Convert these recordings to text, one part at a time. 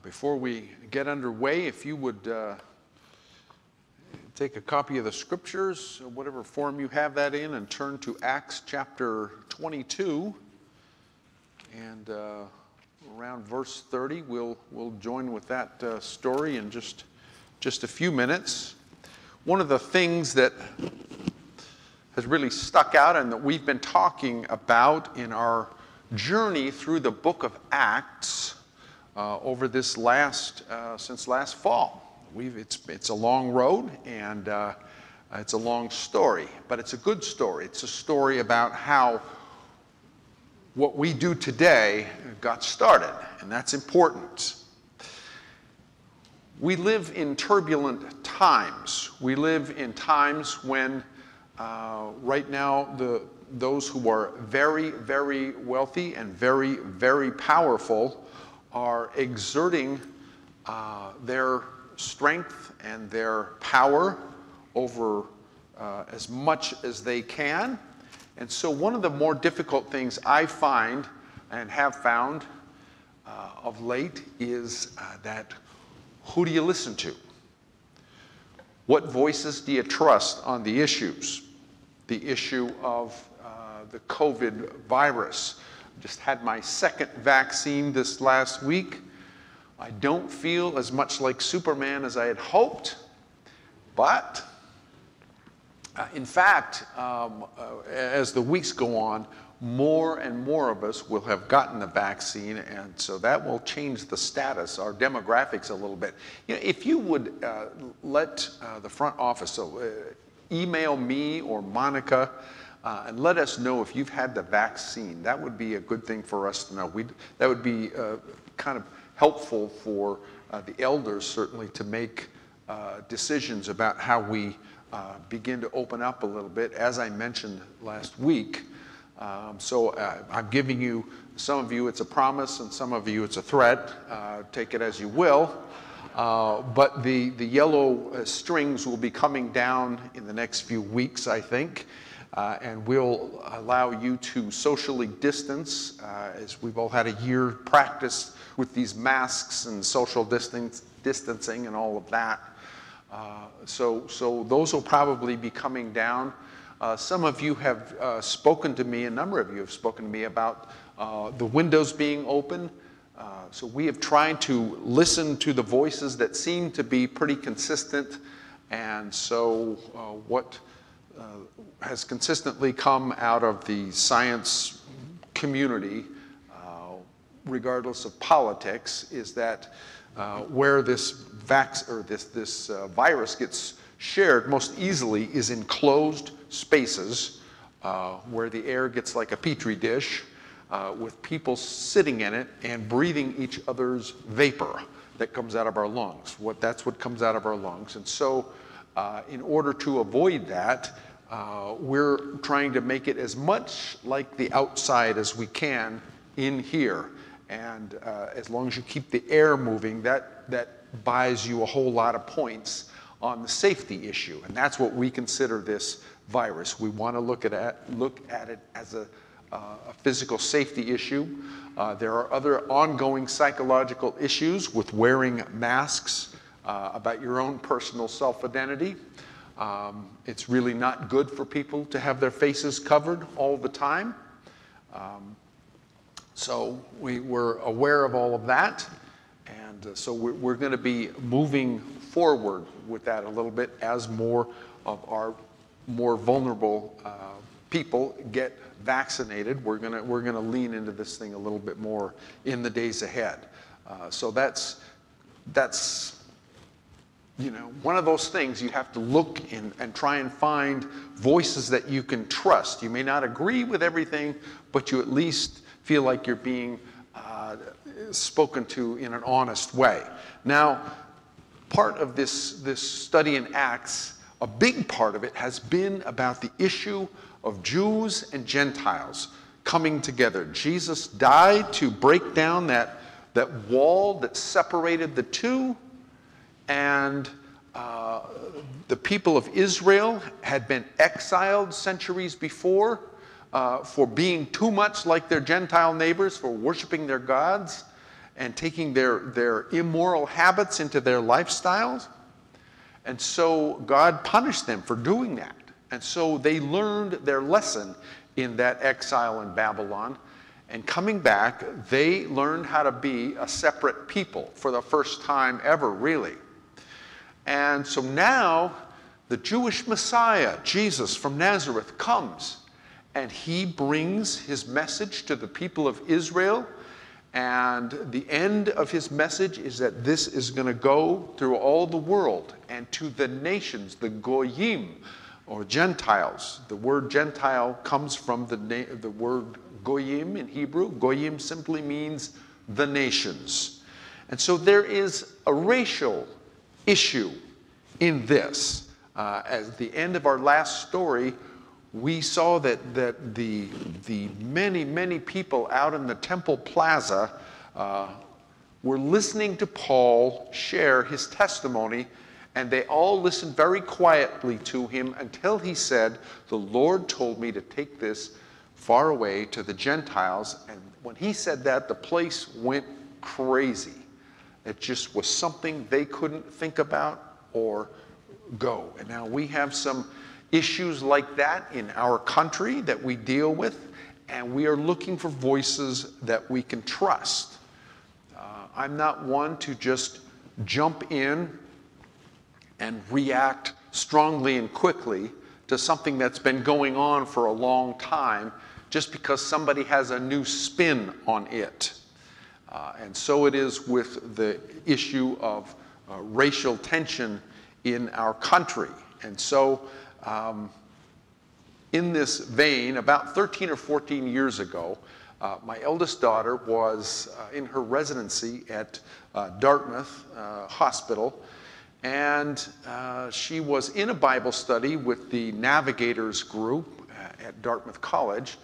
Before we get underway, if you would take a copy of the scriptures, whatever form you have that in, and turn to Acts chapter 22. And around verse 30, we'll join with that story in just a few minutes. One of the things that has really stuck out and that we've been talking about in our journey through the book of Acts over this since last fall. It's a long road and it's a long story, but it's a good story. It's a story about how what we do today got started, and that's important. We live in turbulent times. We live in times when right now those who are very, very wealthy and very, very powerful are exerting their strength and their power over as much as they can. And so one of the more difficult things I find and have found of late is that who do you listen to? What voices do you trust on the issues? The issue of the COVID virus. Just had my second vaccine this last week. I don't feel as much like Superman as I had hoped, but in fact, as the weeks go on, more and more of us will have gotten the vaccine, and so that will change the status, our demographics a little bit. You know, if you would let the front office, email me or Monica, and let us know if you've had the vaccine. That would be a good thing for us to know. That would be kind of helpful for the elders, certainly, to make decisions about how we begin to open up a little bit, as I mentioned last week. So I'm giving you, some of you it's a promise and some of you it's a threat. Take it as you will. But the yellow strings will be coming down in the next few weeks, I think. And we'll allow you to socially distance, as we've all had a year practice with these masks and social distancing and all of that. So those will probably be coming down. Some of you have spoken to me, a number of you have spoken to me about the windows being open. So we have tried to listen to the voices that seem to be pretty consistent. And so what has consistently come out of the science community, regardless of politics, is that where this virus gets shared most easily is in closed spaces where the air gets like a petri dish with people sitting in it and breathing each other's vapor that comes out of our lungs. That's what comes out of our lungs. And so in order to avoid that, we're trying to make it as much like the outside as we can in here. And as long as you keep the air moving, that buys you a whole lot of points on the safety issue. And that's what we consider this virus. We want to look at it as a physical safety issue. There are other ongoing psychological issues with wearing masks about your own personal self-identity. It's really not good for people to have their faces covered all the time. So we're aware of all of that. And so we're going to be moving forward with that a little bit as more of our more vulnerable people get vaccinated. We're going to lean into this thing a little bit more in the days ahead. So that's one of those things you have to look in and try and find voices that you can trust. You may not agree with everything, but you at least feel like you're being spoken to in an honest way. Now, part of this study in Acts, a big part of it has been about the issue of Jews and Gentiles coming together. Jesus died to break down that wall that separated the two, and the people of Israel had been exiled centuries before for being too much like their Gentile neighbors, for worshiping their gods. and taking their immoral habits into their lifestyles. And so God punished them for doing that. And so they learned their lesson in that exile in Babylon. And coming back, they learned how to be a separate people for the first time ever, really. And so now the Jewish Messiah, Jesus from Nazareth, comes. And he brings his message to the people of Israel. And the end of his message is that this is going to go through all the world and to the nations, the Goyim, or Gentiles. The word Gentile comes from the word Goyim in Hebrew. Goyim simply means the nations. And so there is a racial issue in this. At the end of our last story, we saw that the many people out in the temple plaza were listening to Paul share his testimony, and they all listened very quietly to him until he said, "The Lord told me to take this far away to the Gentiles." And when he said that, the place went crazy. It just was something they couldn't think about or go. And now we have some issues like that in our country that we deal with, and we are looking for voices that we can trust. I'm not one to just jump in and react strongly and quickly to something that's been going on for a long time just because somebody has a new spin on it. And so it is with the issue of racial tension in our country. And so in this vein, about 13 or 14 years ago, my eldest daughter was in her residency at Dartmouth Hospital, and she was in a Bible study with the Navigators group at Dartmouth College,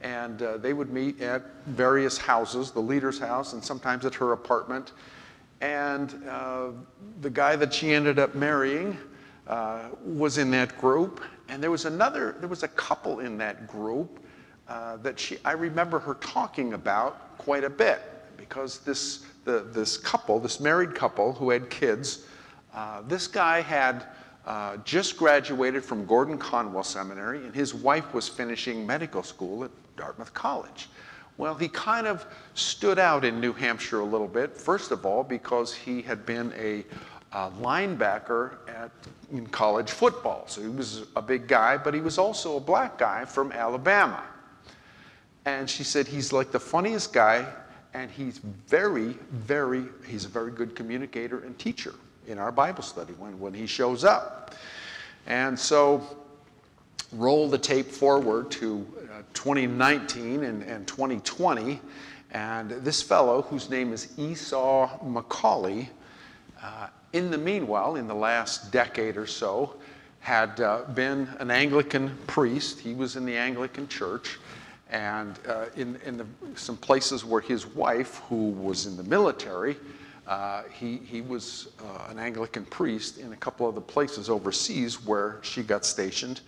and they would meet at various houses, the leader's house and sometimes at her apartment. And the guy that she ended up marrying was in that group, and there was a couple in that group that I remember her talking about quite a bit, because this married couple who had kids, this guy had just graduated from Gordon Conwell Seminary, and his wife was finishing medical school at Dartmouth College. Well, he kind of stood out in New Hampshire a little bit, first of all, because he had been a linebacker in college football. So he was a big guy, but he was also a black guy from Alabama. And she said he's like the funniest guy, and he's he's a very good communicator and teacher in our Bible study when he shows up. And so roll the tape forward to 2019 and 2020, and this fellow, whose name is Esau McCauley, in the meanwhile, in the last decade or so, had been an Anglican priest. He was in the Anglican Church, and in some places where his wife, who was in the military, he was an Anglican priest in a couple of the places overseas where she got stationed.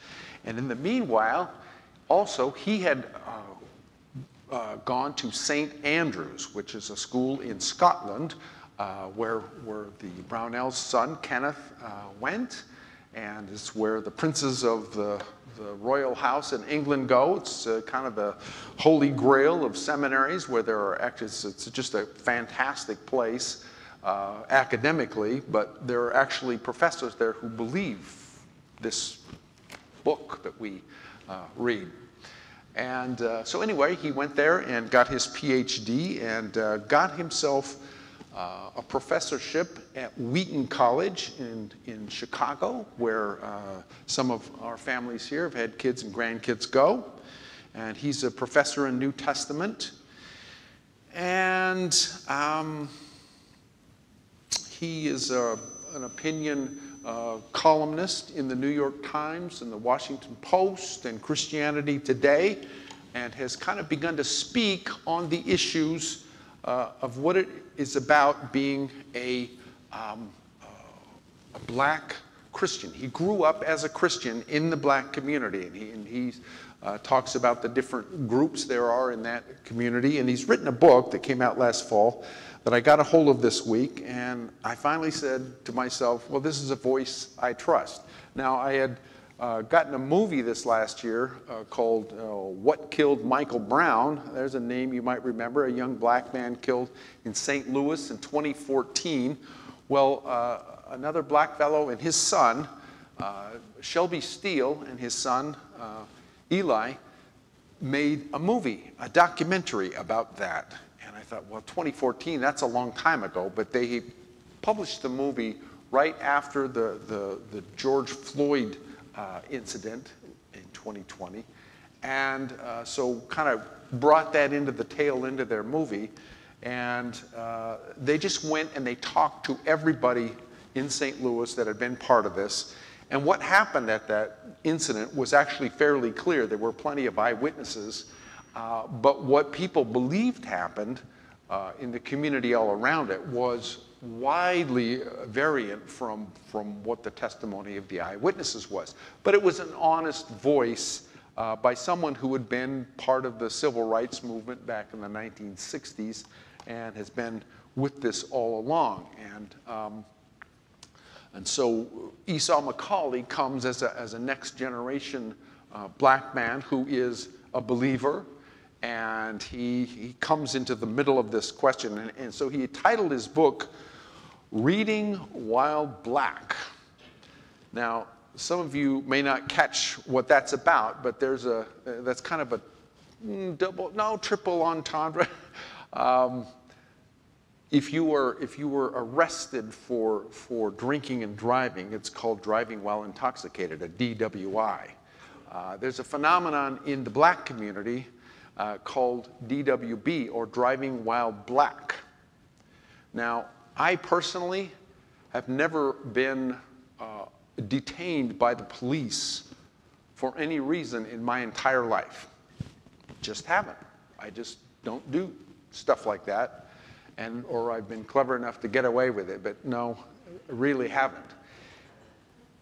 And in the meanwhile, also, he had gone to St. Andrews, which is a school in Scotland, where the Brownell's son, Kenneth, went, and it's where the princes of the royal house in England go. It's kind of the holy grail of seminaries, where there are actually, it's just a fantastic place academically, but there are actually professors there who believe this book that we read. And so anyway, he went there and got his PhD and got himself a professorship at Wheaton College in Chicago, where some of our families here have had kids and grandkids go. And he's a professor in New Testament. And he is an opinion columnist in the New York Times and the Washington Post and Christianity Today, and has kind of begun to speak on the issues of what it is about being a black Christian. He grew up as a Christian in the black community, and he's talks about the different groups there are in that community. And he's written a book that came out last fall that I got a hold of this week, and I finally said to myself, well, this is a voice I trust. Now, I had gotten a movie this last year called What Killed Michael Brown. There's a name you might remember, a young black man killed in St. Louis in 2014. Well, another black fellow and his son, Shelby Steele and his son, Eli, made a movie, a documentary about that. And I thought, well, 2014, that's a long time ago, but they published the movie right after the George Floyd incident in 2020. And so kind of brought that into the tail end of their movie. And they just went and they talked to everybody in St. Louis that had been part of this. And what happened at that incident was actually fairly clear. There were plenty of eyewitnesses. But what people believed happened in the community all around it was widely variant from what the testimony of the eyewitnesses was. But it was an honest voice by someone who had been part of the civil rights movement back in the 1960s and has been with this all along. And so Esau McCauley comes as a next generation black man who is a believer, and he comes into the middle of this question. And so he titled his book, Reading While Black. Now, some of you may not catch what that's about, but that's kind of a triple entendre. If you were arrested for drinking and driving, it's called driving while intoxicated, a DWI. There's a phenomenon in the black community called DWB, or driving while black. Now, I personally have never been detained by the police for any reason in my entire life. Just haven't. I just don't do stuff like that. Or I've been clever enough to get away with it, but no, really haven't.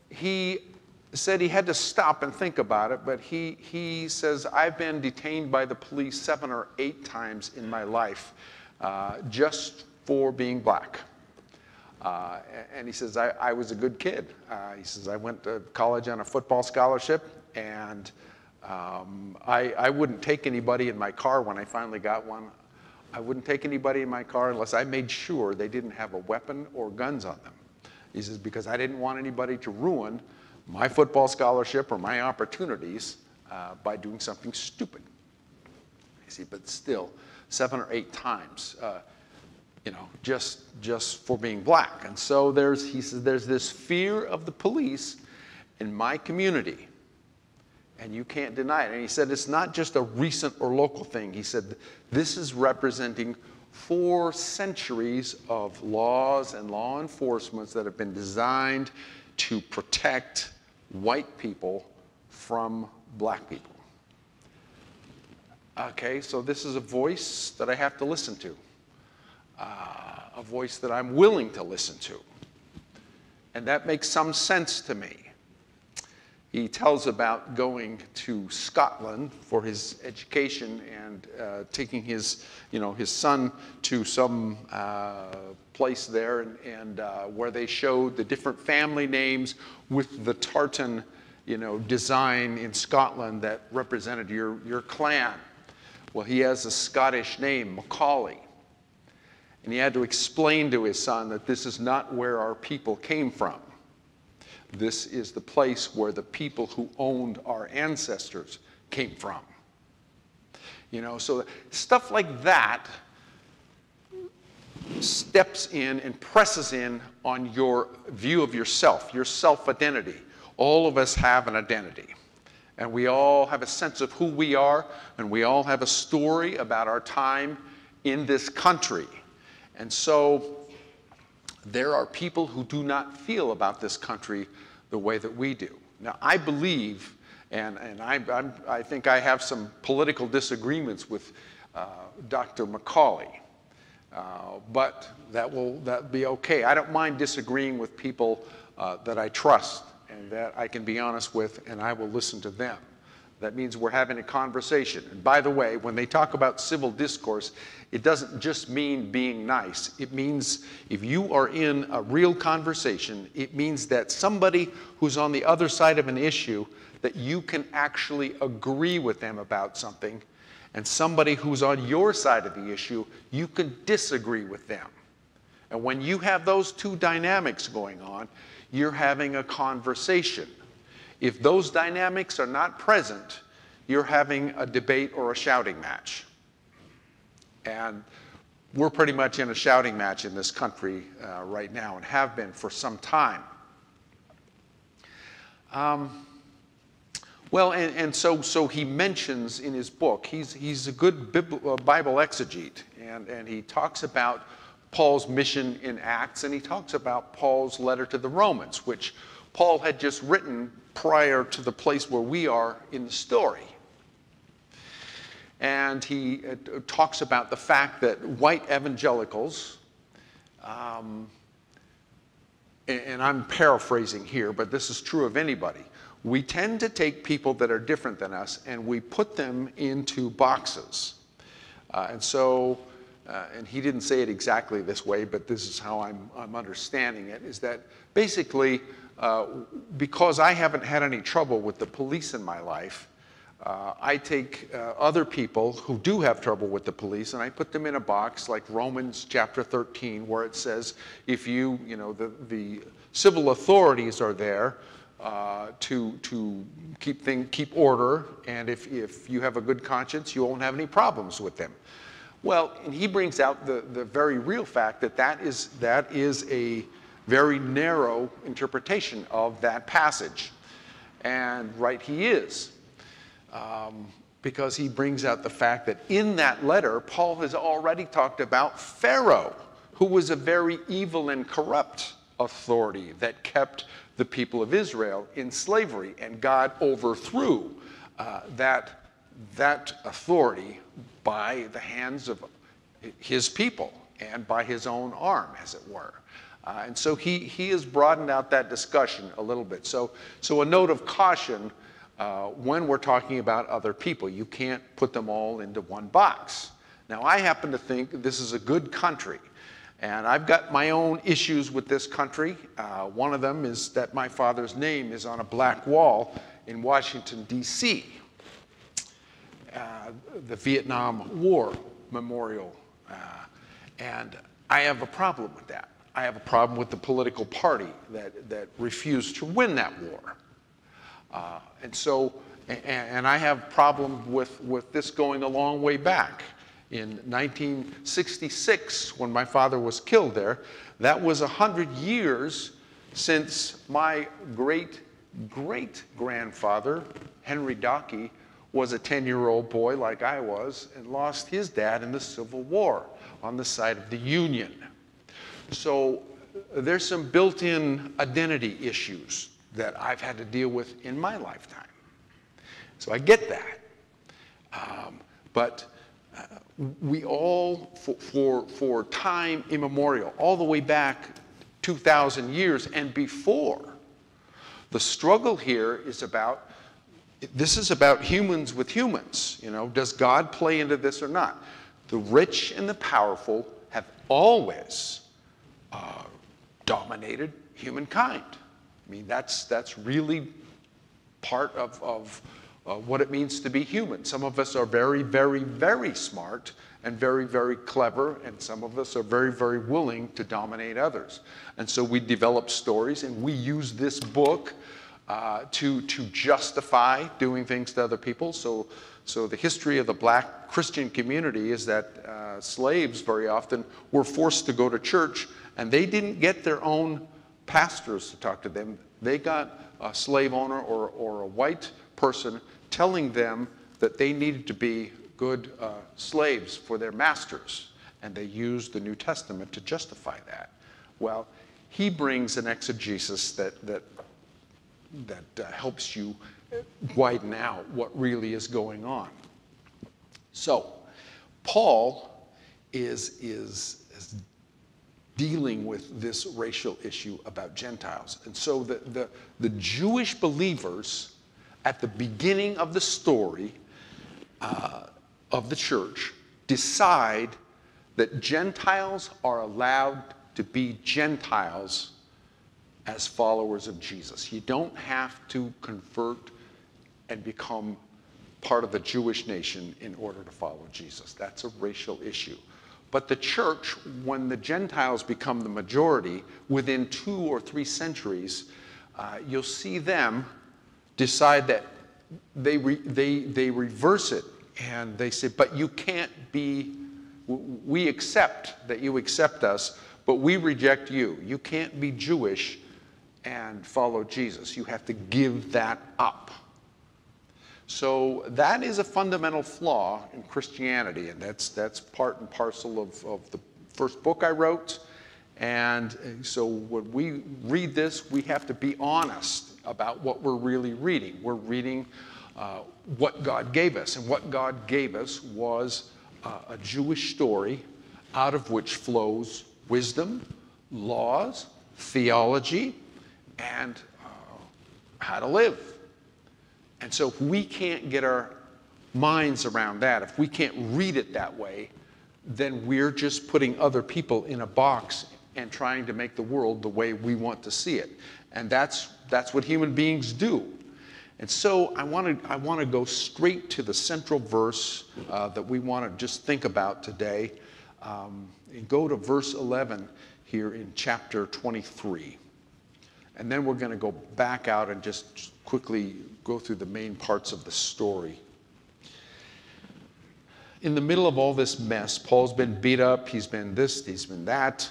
He said he had to stop and think about it, but he says, I've been detained by the police 7 or 8 times in my life just for being black. And he says, I was a good kid. He says, I went to college on a football scholarship, and I wouldn't take anybody in my car when I finally got one. I wouldn't take anybody in my car unless I made sure they didn't have a weapon or guns on them. He says, because I didn't want anybody to ruin my football scholarship or my opportunities by doing something stupid. You see, but still, 7 or 8 times, just for being black. And so he says, there's this fear of the police in my community. And you can't deny it. And he said it's not just a recent or local thing. He said this is representing 4 centuries of laws and law enforcements that have been designed to protect white people from black people. Okay, so this is a voice that I have to listen to, a voice that I'm willing to listen to. And that makes some sense to me. He tells about going to Scotland for his education and taking his son to some place there, and where they showed the different family names with the tartan, design in Scotland that represented your clan. Well, he has a Scottish name, Macaulay, and he had to explain to his son that this is not where our people came from. This is the place where the people who owned our ancestors came from. So stuff like that steps in and presses in on your view of yourself, your self-identity. All of us have an identity. And we all have a sense of who we are, and we all have a story about our time in this country. And so there are people who do not feel about this country the way that we do. Now, I believe, and I think I have some political disagreements with Dr. Macaulay, but that'll be okay. I don't mind disagreeing with people that I trust and that I can be honest with, and I will listen to them. That means we're having a conversation. And by the way, when they talk about civil discourse, it doesn't just mean being nice. It means if you are in a real conversation, it means that somebody who's on the other side of an issue, that you can actually agree with them about something, and somebody who's on your side of the issue, you can disagree with them. And when you have those two dynamics going on, you're having a conversation. If those dynamics are not present, you're having a debate or a shouting match. And we're pretty much in a shouting match in this country right now, and have been for some time. Well, so he mentions in his book, he's a good Bible exegete, and he talks about Paul's mission in Acts, and he talks about Paul's letter to the Romans, which Paul had just written prior to the place where we are in the story. And he talks about the fact that white evangelicals, and I'm paraphrasing here, but this is true of anybody, we tend to take people that are different than us and we put them into boxes. And he didn't say it exactly this way, but this is how I'm understanding it, is that basically, because I haven't had any trouble with the police in my life, I take other people who do have trouble with the police and I put them in a box like Romans chapter 13, where it says if the civil authorities are there to keep order, and if you have a good conscience, you won't have any problems with them. Well, and he brings out the very real fact that that is a very narrow interpretation of that passage. And right he is. Because he brings out the fact that in that letter, Paul has already talked about Pharaoh, who was a very evil and corrupt authority that kept the people of Israel in slavery. And God overthrew that authority by the hands of his people and by his own arm, as it were. And so he has broadened out that discussion a little bit. So a note of caution when we're talking about other people. You can't put them all into one box. Now, I happen to think this is a good country, and I've got my own issues with this country. One of them is that my father's name is on a black wall in Washington, D.C., the Vietnam War Memorial. And I have a problem with that. I have a problem with the political party that refused to win that war. And I have problems with this going a long way back. In 1966, when my father was killed there, that was 100 years since my great-great-grandfather, Henry Dockey, was a 10-year-old boy like I was and lost his dad in the Civil War on the side of the Union. So there's some built-in identity issues that I've had to deal with in my lifetime. So I get that. But we all, for time immemorial, all the way back 2,000 years and before, the struggle here is about, this is about humans with humans. Does God play into this or not? The rich and the powerful have always dominated humankind. I mean, that's really part of what it means to be human. Some of us are very, very, very smart and very, very clever, and some of us are very, very willing to dominate others. And so we develop stories, and we use this book to justify doing things to other people. So the history of the black Christian community is that slaves very often were forced to go to church, and they didn't get their own pastors to talk to them. They got a slave owner or a white person telling them that they needed to be good slaves for their masters, and they used the New Testament to justify that. Well, he brings an exegesis that helps you widen out what really is going on. So, Paul is dealing with this racial issue about Gentiles. And so the Jewish believers, at the beginning of the story of the church, decide that Gentiles are allowed to be Gentiles as followers of Jesus. You don't have to convert and become part of the Jewish nation in order to follow Jesus. That's a racial issue. But the church, when the Gentiles become the majority, within 2 or 3 centuries, you'll see them decide that they reverse it, and they say, but you can't be, we accept that you accept us, but we reject you. You can't be Jewish and follow Jesus. You have to give that up. So that is a fundamental flaw in Christianity, and that's part and parcel of the first book I wrote. And so when we read this, we have to be honest about what we're really reading. We're reading what God gave us, and what God gave us was a Jewish story out of which flows wisdom, laws, theology, and how to live. And so if we can't get our minds around that, if we can't read it that way, then we're just putting other people in a box and trying to make the world the way we want to see it. And that's what human beings do. And so I want to go straight to the central verse that we want to just think about today. And go to verse 11 here in chapter 23. And then we're going to go back out and just quickly go through the main parts of the story. In the middle of all this mess, Paul's been beat up, he's been this, he's been that.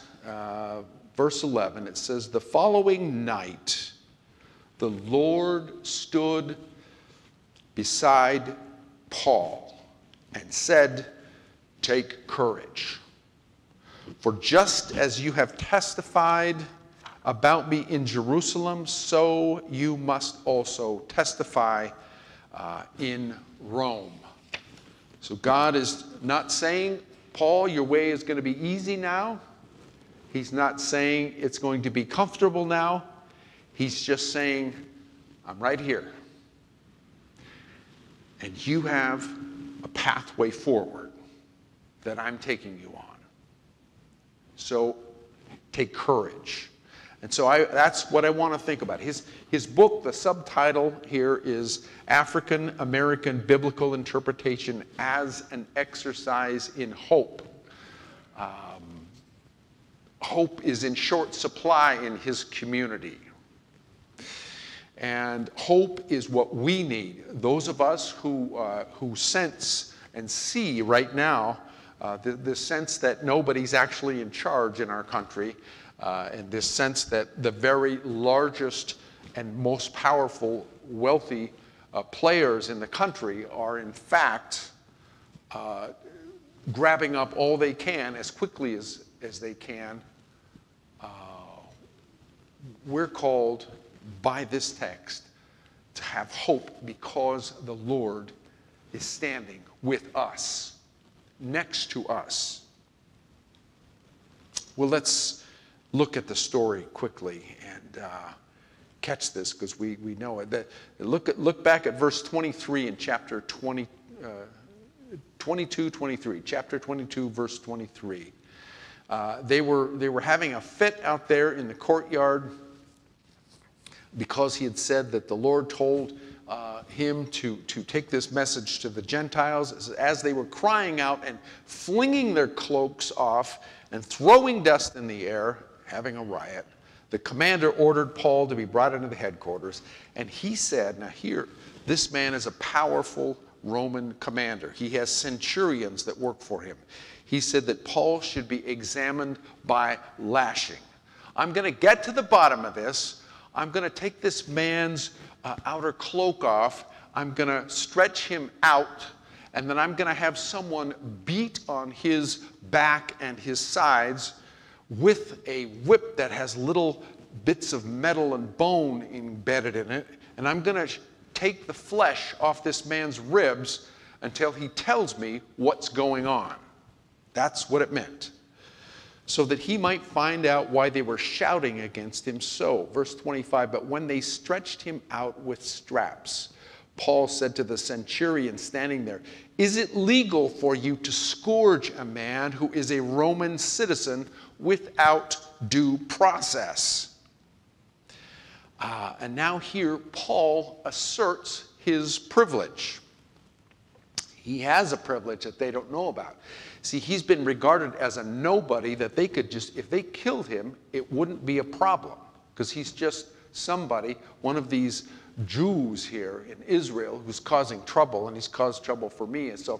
Verse 11, it says, the following night, the Lord stood beside Paul and said, take courage. For just as you have testified about me in Jerusalem, so you must also testify in Rome. So God is not saying, Paul, your way is going to be easy now. He's not saying it's going to be comfortable now. He's just saying, I'm right here. And you have a pathway forward that I'm taking you on. So take courage. And so that's what I want to think about. His book, the subtitle here is African American Biblical Interpretation as an Exercise in Hope. Hope is in short supply in his community. And hope is what we need. Those of us who sense and see right now the sense that nobody's actually in charge in our country, and this sense that the very largest and most powerful, wealthy players in the country are in fact grabbing up all they can as quickly as they can. We're called by this text to have hope because the Lord is standing with us, next to us. Well, let's look at the story quickly and catch this because we know it. Look back at verse 23 in chapter 23, chapter 22, verse 23. They were having a fit out there in the courtyard because he had said that the Lord told him to take this message to the Gentiles. As they were crying out and flinging their cloaks off and throwing dust in the air, having a riot, the commander ordered Paul to be brought into the headquarters. And he said, now here, this man is a powerful Roman commander. He has centurions that work for him. He said that Paul should be examined by lashing. I'm going to get to the bottom of this. I'm going to take this man's outer cloak off. I'm going to stretch him out. And then I'm going to have someone beat on his back and his sides with a whip that has little bits of metal and bone embedded in it. And I'm going to take the flesh off this man's ribs until he tells me what's going on. That's what it meant. So that he might find out why they were shouting against him so. Verse 25, but when they stretched him out with straps, Paul said to the centurion standing there, "Is it legal for you to scourge a man who is a Roman citizen without due process?" And now here, Paul asserts his privilege. He has a privilege that they don't know about. See, he's been regarded as a nobody that they could just, if they killed him, it wouldn't be a problem. Because he's just somebody, one of these Jews here in Israel who's causing trouble, and he's caused trouble for me. And so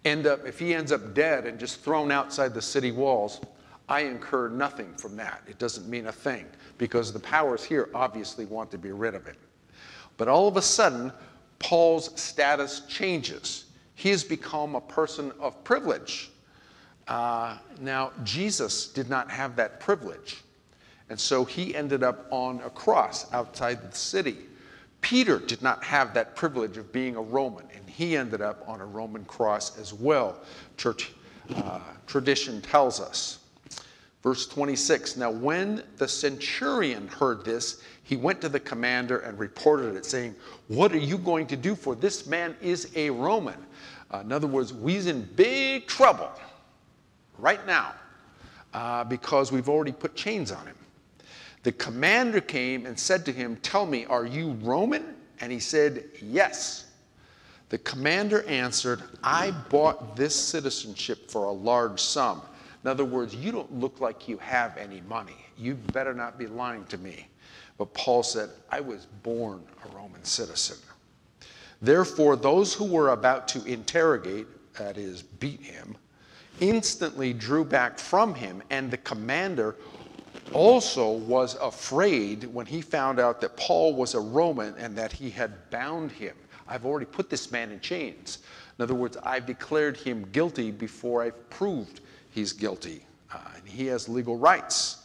if he ends up dead and just thrown outside the city walls, I incur nothing from that. It doesn't mean a thing, because the powers here obviously want to be rid of him. But all of a sudden, Paul's status changes. He has become a person of privilege. Now, Jesus did not have that privilege. And so he ended up on a cross outside the city. Peter did not have that privilege of being a Roman, and he ended up on a Roman cross as well, church tradition tells us. Verse 26, now when the centurion heard this, he went to the commander and reported it, saying, "What are you going to do? For this man is a Roman." In other words, we's in big trouble right now because we've already put chains on him. The commander came and said to him, "Tell me, are you Roman?" And he said, "Yes." The commander answered, "I bought this citizenship for a large sum." In other words, you don't look like you have any money. You better not be lying to me. But Paul said, "I was born a Roman citizen." Therefore, those who were about to interrogate, that is, beat him, instantly drew back from him, and the commander also was afraid when he found out that Paul was a Roman and that he had bound him. I've already put this man in chains. In other words, I've declared him guilty before I've proved he's guilty, and he has legal rights.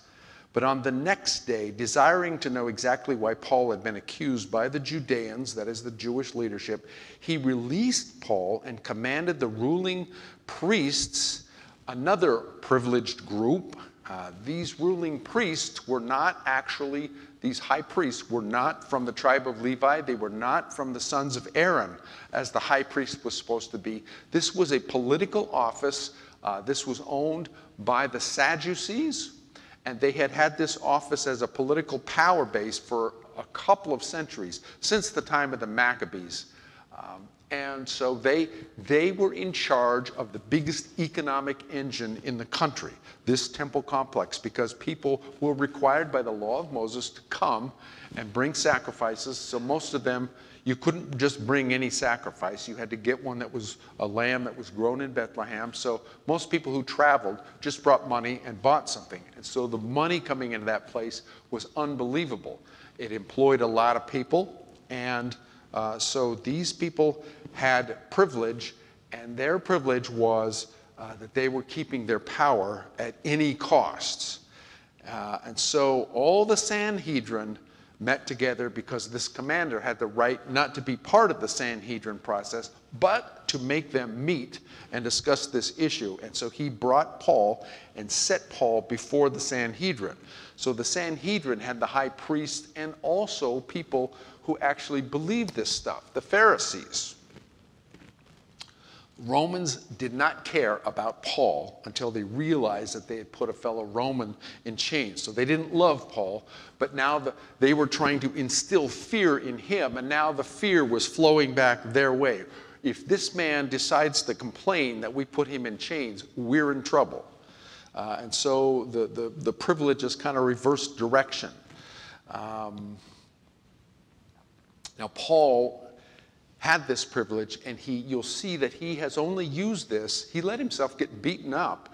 But on the next day, desiring to know exactly why Paul had been accused by the Judeans, that is the Jewish leadership, he released Paul and commanded the ruling priests, another privileged group. These ruling priests were not actually, these high priests were not from the tribe of Levi. They were not from the sons of Aaron, as the high priest was supposed to be. This was a political office. This was owned by the Sadducees, and they had had this office as a political power base for a couple of centuries, since the time of the Maccabees. And so they were in charge of the biggest economic engine in the country, this temple complex, because people were required by the law of Moses to come and bring sacrifices. So most of them, you couldn't just bring any sacrifice. You had to get one that was a lamb that was grown in Bethlehem. So most people who traveled just brought money and bought something. And so the money coming into that place was unbelievable. It employed a lot of people, and so these people had privilege, and their privilege was that they were keeping their power at any costs. And so all the Sanhedrin met together because this commander had the right not to be part of the Sanhedrin process, but to make them meet and discuss this issue. And so he brought Paul and set Paul before the Sanhedrin. So the Sanhedrin had the high priest and also people who actually believed this stuff, the Pharisees. Romans did not care about Paul until they realized that they had put a fellow Roman in chains. So they didn't love Paul, but now they were trying to instill fear in him, and now the fear was flowing back their way. If this man decides to complain that we put him in chains, we're in trouble. And so the privilege is kind of reversed direction. Now Paul had this privilege, and you'll see that he has only used this. He let himself get beaten up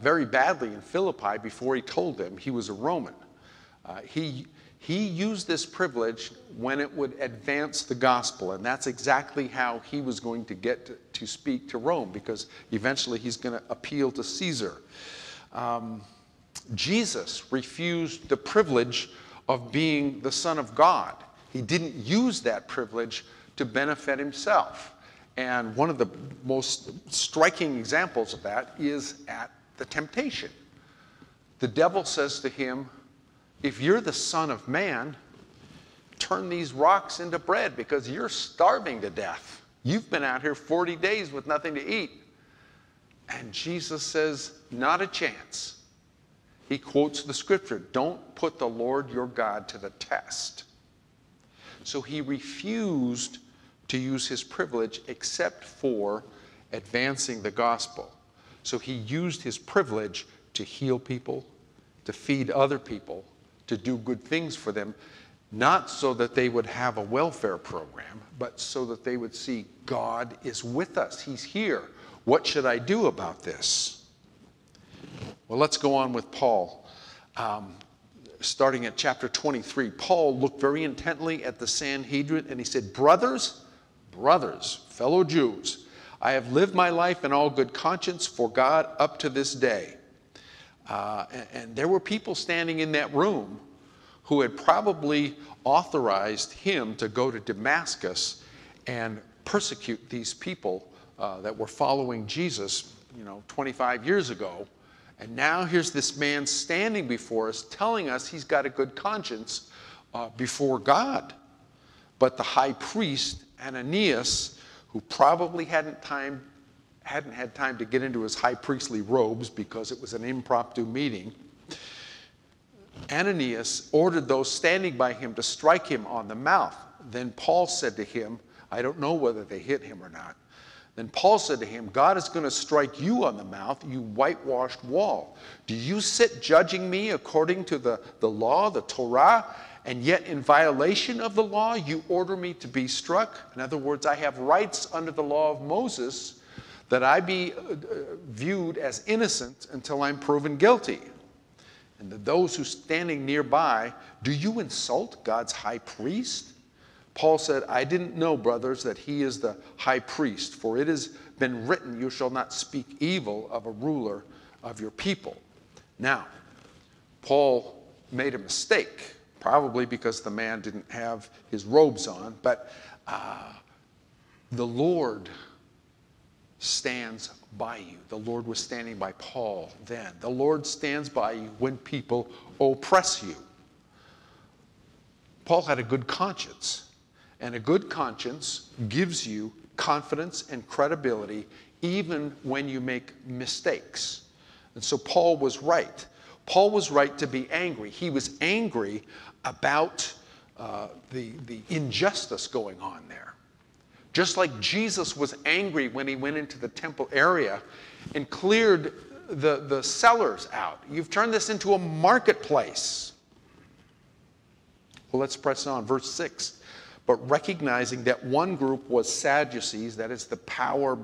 very badly in Philippi before he told them he was a Roman. He used this privilege when it would advance the gospel, and that's exactly how he was going to get to speak to Rome, because eventually he's going to appeal to Caesar. Jesus refused the privilege of being the Son of God. He didn't use that privilege to benefit himself. And one of the most striking examples of that is at the temptation. The devil says to him, "If you're the Son of Man, turn these rocks into bread because you're starving to death. You've been out here 40 days with nothing to eat. And Jesus says, not a chance. He quotes the scripture, don't put the Lord your God to the test. So he refused to use his privilege except for advancing the gospel. So he used his privilege to heal people, to feed other people, to do good things for them, not so that they would have a welfare program, but so that they would see God is with us. He's here. What should I do about this? Well, let's go on with Paul. Starting at chapter 23, Paul looked very intently at the Sanhedrin and he said, brothers, fellow Jews, I have lived my life in all good conscience for God up to this day. And there were people standing in that room who had probably authorized him to go to Damascus and persecute these people that were following Jesus, 25 years ago. And now here's this man standing before us telling us he's got a good conscience before God. But the high priest, Ananias, who probably hadn't had time to get into his high priestly robes because it was an impromptu meeting, Ananias ordered those standing by him to strike him on the mouth. Then Paul said to him, I don't know whether they hit him or not. Then Paul said to him, God is going to strike you on the mouth, you whitewashed wall. Do you sit judging me according to the law, the Torah, and yet in violation of the law you order me to be struck? In other words, I have rights under the law of Moses that I be viewed as innocent until I'm proven guilty. And to those who standing nearby, do you insult God's high priest? Paul said, I didn't know, brothers, that he is the high priest, for it has been written, you shall not speak evil of a ruler of your people. Now, Paul made a mistake, probably because the man didn't have his robes on, but the Lord stands by you. The Lord was standing by Paul then. The Lord stands by you when people oppress you. Paul had a good conscience. And a good conscience gives you confidence and credibility even when you make mistakes. And so Paul was right. Paul was right to be angry. He was angry about the injustice going on there. Just like Jesus was angry when he went into the temple area and cleared the sellers out. You've turned this into a marketplace. Well, let's press on. Verse 6. But recognizing that one group was Sadducees, that is the power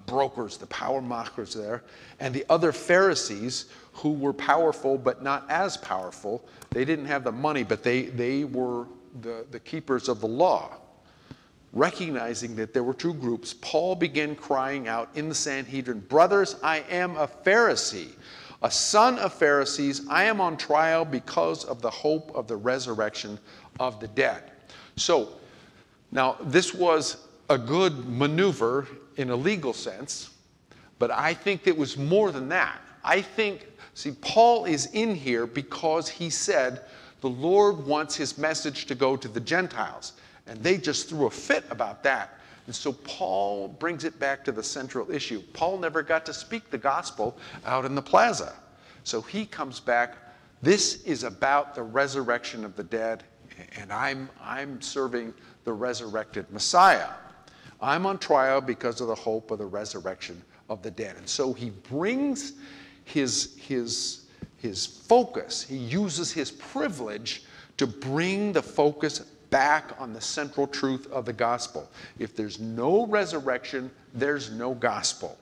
brokers, the power mockers there, and the other Pharisees who were powerful but not as powerful. They didn't have the money, but they were the keepers of the law. Recognizing that there were two groups, Paul began crying out in the Sanhedrin, brothers, I am a Pharisee, a son of Pharisees. I am on trial because of the hope of the resurrection of the dead. So, now this was a good maneuver in a legal sense, but I think it was more than that. I think, see, Paul is in here because he said the Lord wants his message to go to the Gentiles, and they just threw a fit about that. And so Paul brings it back to the central issue. Paul never got to speak the gospel out in the plaza. So he comes back, this is about the resurrection of the dead, and I'm serving the resurrected Messiah. I'm on trial because of the hope of the resurrection of the dead. And so he brings his focus, he uses his privilege to bring the focus back on the central truth of the gospel. If there's no resurrection, there's no gospel.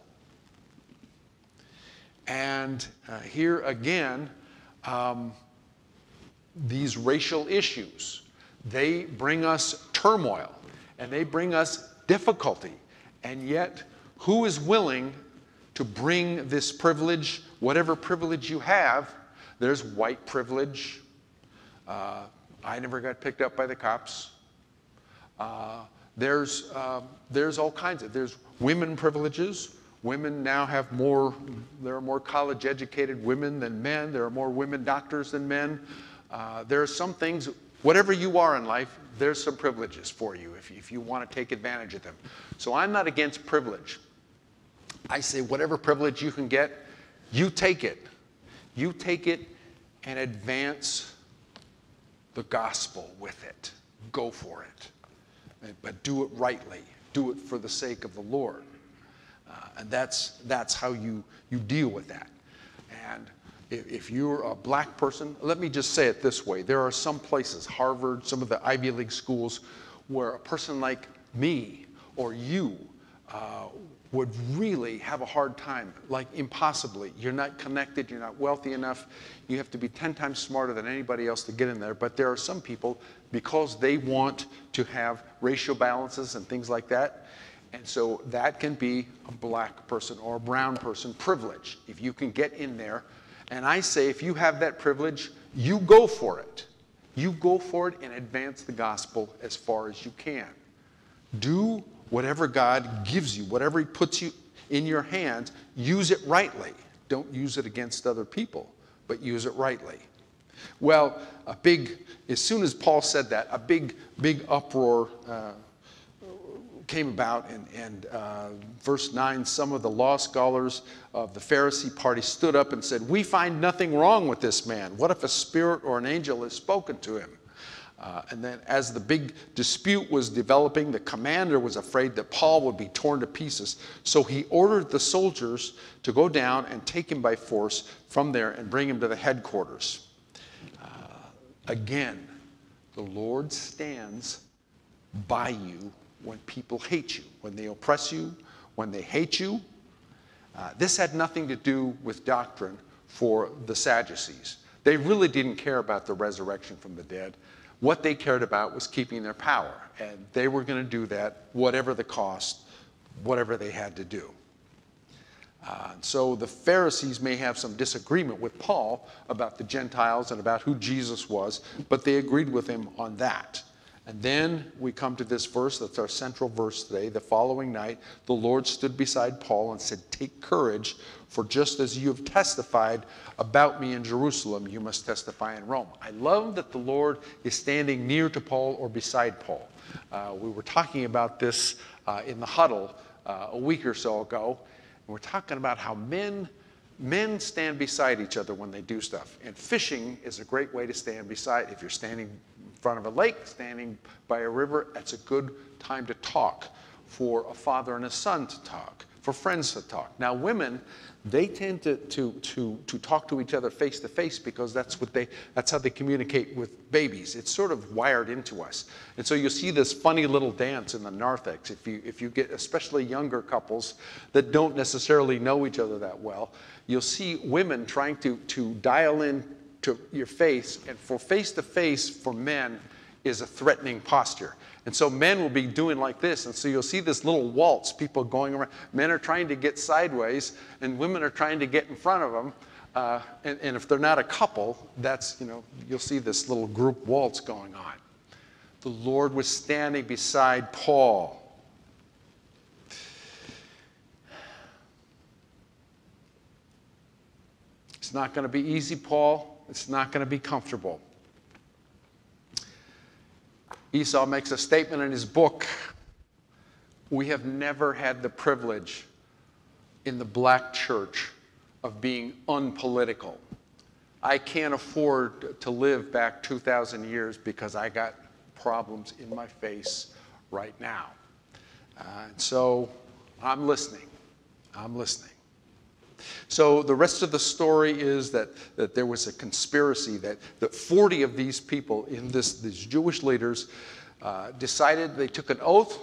And here again, these racial issues, they bring us turmoil and they bring us difficulty. And yet, who is willing to bring this privilege, whatever privilege you have? There's white privilege. I never got picked up by the cops. There's all kinds of, there's women privileges. Women now have there are more college educated women than men. There are more women doctors than men. There are some things Whatever you are in life, there's some privileges for you if you want to take advantage of them. So I'm not against privilege. I say whatever privilege you can get, you take it. You take it and advance the gospel with it. Go for it. But do it rightly. Do it for the sake of the Lord. And that's how you deal with that. And if you're a black person, let me just say it this way. There are some places, Harvard, some of the Ivy League schools, where a person like me or you would really have a hard time, like impossibly. You're not connected, you're not wealthy enough, you have to be 10 times smarter than anybody else to get in there. But there are some people, because they want to have racial balances and things like that, and so that can be a black person or a brown person privilege, if you can get in there. And I say, if you have that privilege, you go for it. You go for it and advance the gospel as far as you can. Do whatever God gives you, whatever he puts you in your hands, use it rightly. Don't use it against other people, but use it rightly. Well, as soon as Paul said that, a big uproar came about, and verse 9, some of the law scholars of the Pharisee party stood up and said, "We find nothing wrong with this man. What if a spirit or an angel has spoken to him?" And then as the big dispute was developing, the commander was afraid that Paul would be torn to pieces. So he ordered the soldiers to go down and take him by force from there and bring him to the headquarters. Again, the Lord stands by you when people hate you, when they oppress you, when they hate you. This had nothing to do with doctrine for the Sadducees. They really didn't care about the resurrection from the dead. What they cared about was keeping their power, and they were going to do that whatever the cost, whatever they had to do. So the Pharisees may have some disagreement with Paul about the Gentiles and about who Jesus was, but they agreed with him on that. And then we come to this verse, that's our central verse today. The following night, the Lord stood beside Paul and said, "Take courage, for just as you have testified about me in Jerusalem, you must testify in Rome." I love that the Lord is standing near to Paul or beside Paul. We were talking about this in the huddle a week or so ago. And we're talking about how men stand beside each other when they do stuff. And fishing is a great way to stand beside. If you're standing in front of a lake, standing by a river, that's a good time to talk, for a father and a son to talk, for friends to talk. Now women, they tend to talk to each other face to face, because that's how they communicate with babies. It's sort of wired into us. And so you'll see this funny little dance in the narthex. If you get especially younger couples that don't necessarily know each other that well, you'll see women trying to dial in to your face, and for face to face for men is a threatening posture. And so men will be doing like this, and so you'll see this little waltz, people going around. Men are trying to get sideways, and women are trying to get in front of them. And if they're not a couple, you'll see this little group waltz going on. The Lord was standing beside Paul. It's not going to be easy, Paul. It's not going to be comfortable. Esau makes a statement in his book. We have never had the privilege in the black church of being unpolitical. I can't afford to live back 2,000 years because I got problems in my face right now. So I'm listening. I'm listening. So the rest of the story is that there was a conspiracy that 40 of these people these Jewish leaders decided, they took an oath,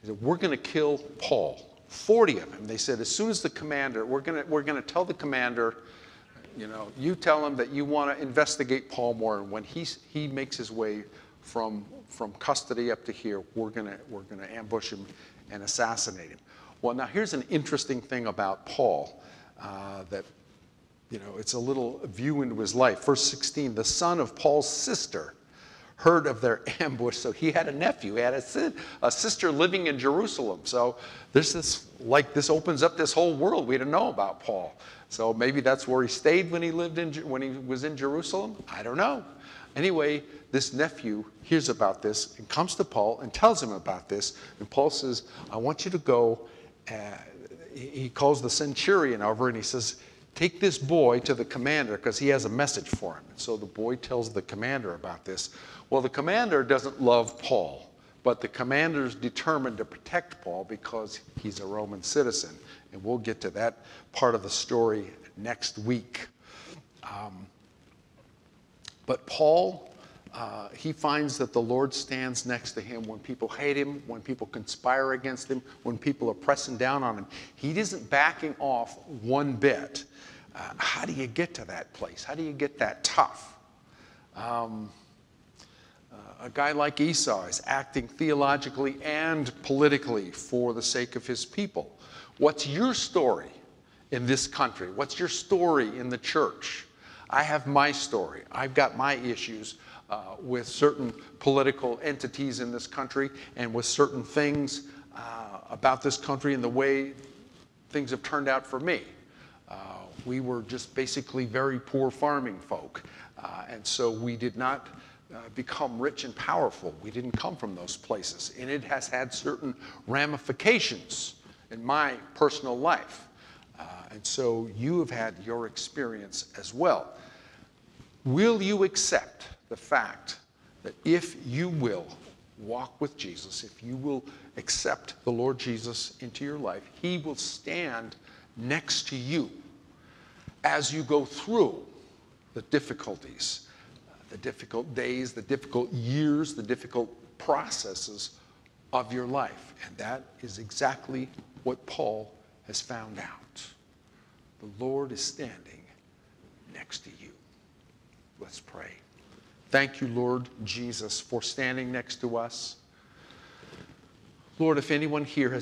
that we're going to kill Paul. 40 of them. They said, as soon as the commander, we're going to tell the commander, you tell him that you want to investigate Paul more, and when he makes his way from custody up to here, we're going to ambush him and assassinate him. Well, now here's an interesting thing about Paul. That, it's a little view into his life. Verse 16, the son of Paul's sister heard of their ambush. So he had a nephew, he had a sister living in Jerusalem. So this opens up this whole world we didn't know about Paul. So maybe that's where he stayed when he was in Jerusalem. I don't know. Anyway, this nephew hears about this and comes to Paul and tells him about this. And Paul says, I want you to go. He calls the centurion over and he says, take this boy to the commander because he has a message for him. And so the boy tells the commander about this. Well, the commander doesn't love Paul, but the commander's determined to protect Paul because he's a Roman citizen. And we'll get to that part of the story next week. But Paul, he finds that the Lord stands next to him when people hate him, when people conspire against him, when people are pressing down on him. He isn't backing off one bit. How do you get to that place? How do you get that tough? A guy like Esau is acting theologically and politically for the sake of his people. What's your story in this country? What's your story in the church? I have my story. I've got my issues with certain political entities in this country and with certain things about this country and the way things have turned out for me. We were just basically very poor farming folk. And so we did not become rich and powerful. We didn't come from those places. And it has had certain ramifications in my personal life. And so you have had your experience as well. Will you accept the fact that if you will walk with Jesus, if you will accept the Lord Jesus into your life, he will stand next to you as you go through the difficulties, the difficult days, the difficult years, the difficult processes of your life. And that is exactly what Paul has found out. The Lord is standing next to you. Let's pray. Thank you, Lord Jesus, for standing next to us. Lord, if anyone here has